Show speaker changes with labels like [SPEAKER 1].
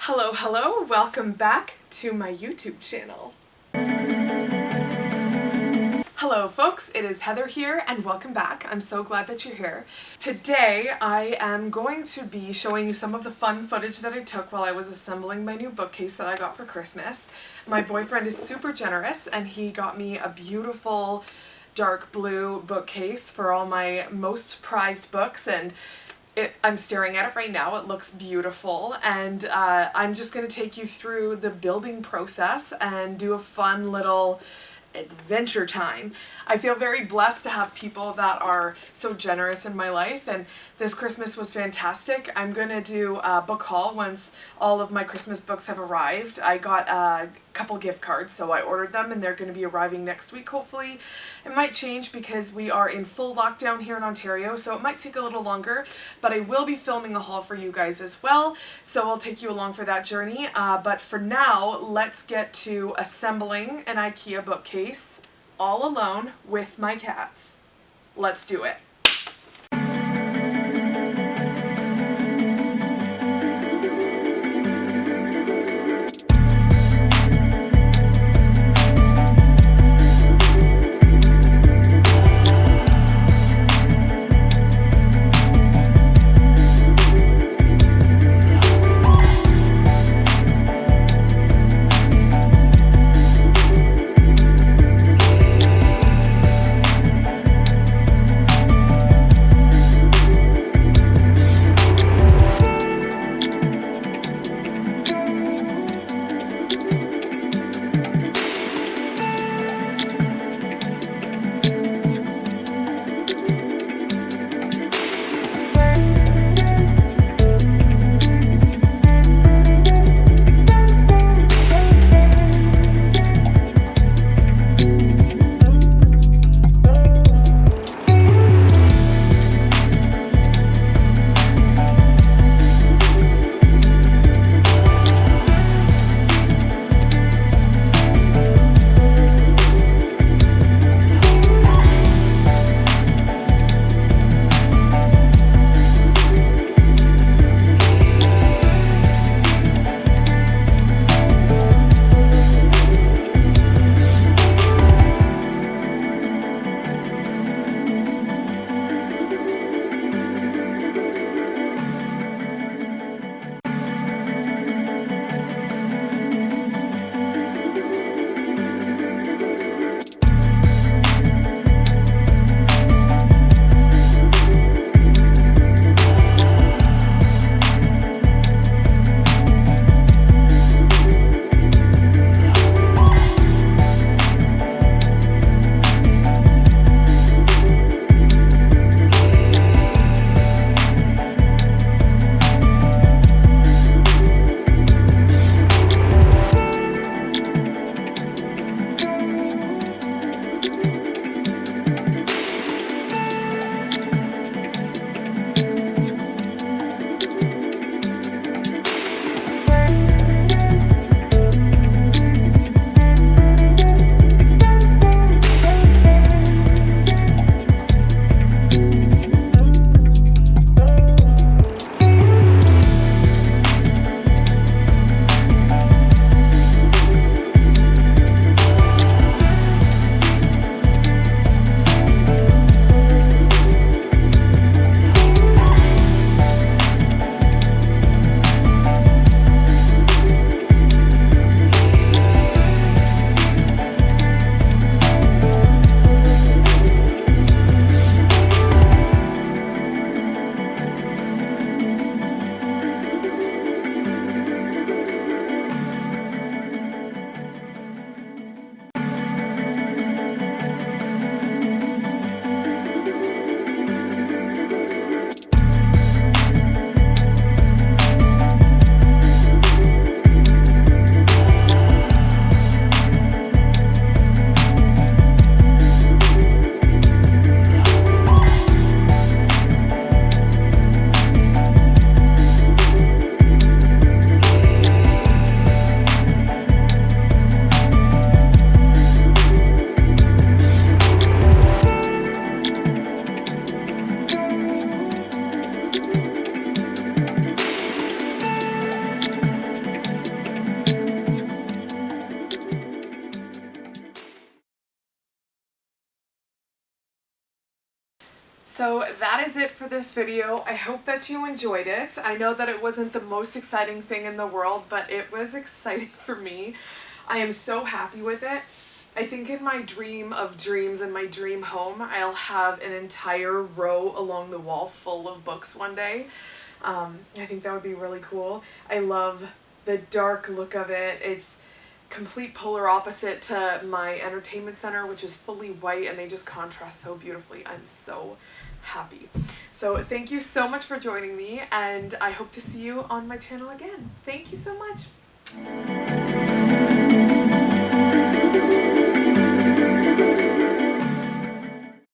[SPEAKER 1] Hello, welcome back to my YouTube channel. Hello folks, it is Heather here and welcome back. I'm so glad that you're here. Today I am going to be showing you some of the fun footage that I took while I was assembling my new bookcase that I got for Christmas. My boyfriend is super generous and he got me a beautiful dark blue bookcase for all my most prized books, and I'm staring at it right now. It looks beautiful, and I'm just going to take you through the building process and do a fun little adventure time. I feel very blessed to have people that are so generous in my life, and this Christmas was fantastic. I'm going to do a book haul once all of my Christmas books have arrived. I got a couple gift cards, so I ordered them and they're going to be arriving next week hopefully. It might change because we are in full lockdown here in Ontario, so it might take a little longer, but I will be filming a haul for you guys as well, so I'll take you along for that journey. But for now, let's get to assembling an Ikea bookcase all alone with my cats. Let's do it. So that is it for this video. I hope that you enjoyed it. I know that it wasn't the most exciting thing in the world, but it was exciting for me. I am so happy with it. I think in my dream of dreams and my dream home, I'll have an entire row along the wall full of books one day. I think that would be really cool. I love the dark look of it. It's complete polar opposite to my entertainment center, which is fully white, and they just contrast so beautifully. I'm so happy. So thank you so much for joining me, and I hope to see you on my channel again. Thank you so much.